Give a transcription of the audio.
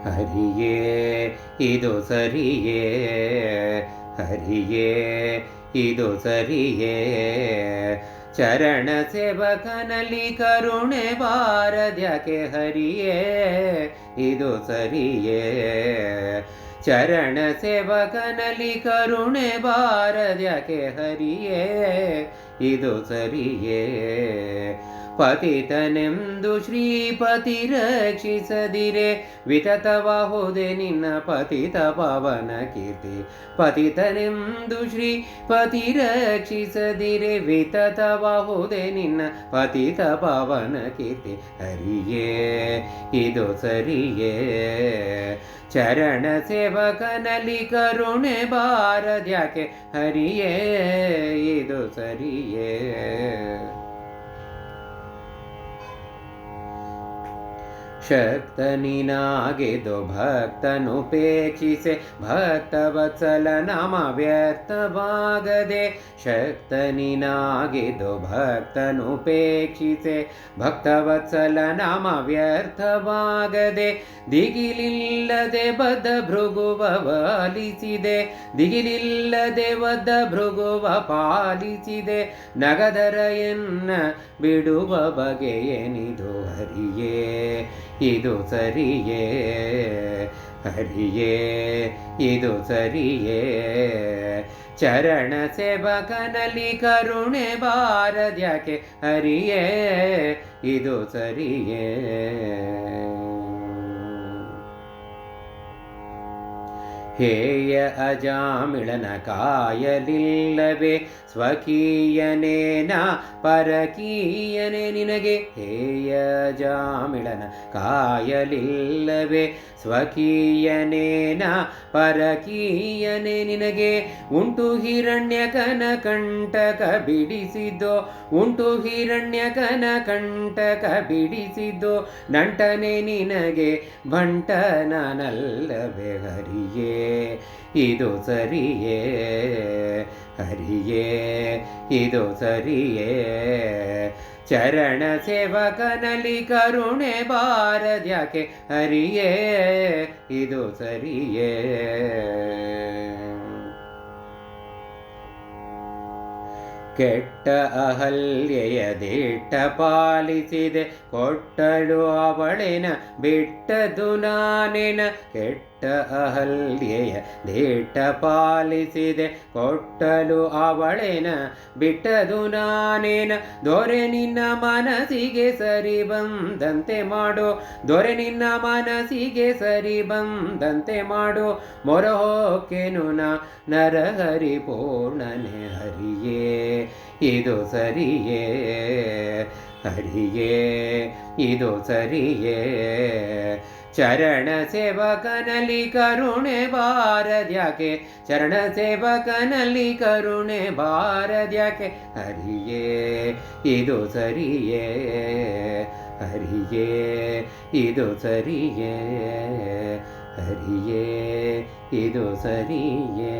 ಹರಿಯೇ ಇದು ಸರಿಯೇ, ಹರಿಯೇ ಇದು ಸರಿಯೇ. ಚರಣ ಸೇವಕನಲ್ಲಿ ಕರುಣೆ ಬಾರದ್ಯಾಕೆ ಹರಿಯೇ ಇದು ಸರಿಯೇ. ಚರಣ ಸೇವಕನಲ್ಲಿ ಕರುಣೆ ಬಾರದ್ಯಾಕೆ ಹರಿಯೇ ಇದು ಸರಿಯೇ. ಪತಿತನೆಂದು ಶ್ರೀಪತಿ ರಕ್ಷಿಸದಿರೆ ವಿತತವಾಹುದೆ ನಿನ್ನ ಪತಿತ ಪಾವನ ಕೀರ್ತಿ. ಪತಿತನೆಂದು ಶ್ರೀಪತಿ ರಕ್ಷಿಸದಿರೆ ವಿತತವಾಹುದೆ ನಿನ್ನ ಪತಿತ ಪಾವನ ಕೀರ್ತಿ. ಹರಿಯೇ ಇದು ಸರಿಯೇ. ಚರಣ ಸೇವಕನಲ್ಲಿ ಕರುಣೆ ಬಾರದ್ಯಾಕೆ ಹರಿಯೇ ಇದು ಸರಿಯೇ. ಶಕ್ತನಿನಾಗೆದು ಭಕ್ತನುಪೇಕ್ಷಿಸೆ ಭಕ್ತವತ್ಸಲ ನಾಮ ವ್ಯರ್ಥವಾಗದೆ. ಶಕ್ತನಿನಾಗೆದು ಭಕ್ತನುಪೇಕ್ಷಿಸೆ ಭಕ್ತವತ್ಸಲ ನಾಮ ವ್ಯರ್ಥವಾಗದೆ. ದಿಗಿಲಿಲ್ಲದೆ ಬದ್ಧ ಭೃಗುವ ಪಾಲಿಸಿದೆ, ದಿಗಿಲಿಲ್ಲದೆ ಬದ್ಧ ಭೃಗುವ ಪಾಲಿಸಿದೆ. ನಗದರ ಎನ್ನ ಬಿಡುವ ಬಗೆಯೇನಿದು ಹರಿಯೇ ಇದು ಸರಿಯೇ. ಹರಿಯೇ ಇದು ಸರಿಯೇ. ಚರಣ ಸೇವಕನಲ್ಲಿ ಕರುಣೆ ಬಾರದ್ಯಾಕೆ ಹರಿಯೇ ಇದು ಸರಿಯೇ. ಹೇಯ ಅಜಾಮಿಳನ ಕಾಯಲಿಲ್ಲವೇ ಸ್ವಕೀಯನೇನ ಪರಕೀಯನೇ ನಿನಗೆ. ಹೇಯ ಅಜಾಮಿಳನ ಕಾಯಲಿಲ್ಲವೇ ಸ್ವಕೀಯನೇನ ಪರಕೀಯನೇ ನಿನಗೆ. ಉಂಟು ಹಿರಣ್ಯಕನ ಕಂಟಕ ಬಿಡಿಸಿದ್ದೋ, ಉಂಟು ಹಿರಣ್ಯಕನ ಕಂಟಕ ಬಿಡಿಸಿದ್ದೋ. ನಂಟನೆ ನಿನಗೆ ಭಂಟನಲ್ಲವೇ ಹರಿಯೇ ಇದು ಸರಿಯೇ. ಹರಿಯೇ ಇದು ಸರಿಯೇ. ಚರಣ ಸೇವಕನಲ್ಲಿ ಕರುಣೆ ಬಾರದ್ಯಾಕೆ ಹರಿಯೇ ಇದು ಸರಿಯೇ. ಕೆಟ್ಟ ಅಹಲ್ಯೆಯ ದಿಟ್ಟ ಪಾಲಿಸಿದೆ ಕೊಟ್ಟಳು ಅವಳೆನ ಬಿಟ್ಟದು ನಾನೇನ. ಕೆಟ್ಟ ಅಹಲ್ಯೆಯ ದಿಟ್ಟ ಪಾಲಿಸಿದೆ ಕೊಟ್ಟಲು ಅವಳೆನ ಬಿಟ್ಟದು ನಾನೇನ. ದೊರೆ ನಿನ್ನ ಮನಸ್ಸಿಗೆ ಸರಿ ಬಂದಂತೆ ಮಾಡು, ದೊರೆ ನಿನ್ನ ಮನಸ್ಸಿಗೆ ಸರಿ ಬಂದಂತೆ ಮಾಡು. ಮೊರಹೋಕೆನು ನರಹರಿ ಪೂರ್ಣನೆ ಹರಿಯೇ ಇದು ಸರಿಯೇ. ಹರಿಯೇ ಇದು ಸರಿಯೇ. ಚರಣ ಸೇವಕನಲ್ಲಿ ಕರುಣೆ ಬಾರದ್ಯಾಕೆ, ಚರಣ ಸೇವಕನಲ್ಲಿ ಕರುಣೆ ಬಾರದ್ಯಾಕೆ ಹರಿಯೇ ಇದು ಸರಿಯೇ. ಹರಿಯೇ ಇದು ಸರಿಯೇ. ಹರಿಯೇ ಇದು ಸರಿಯೇ.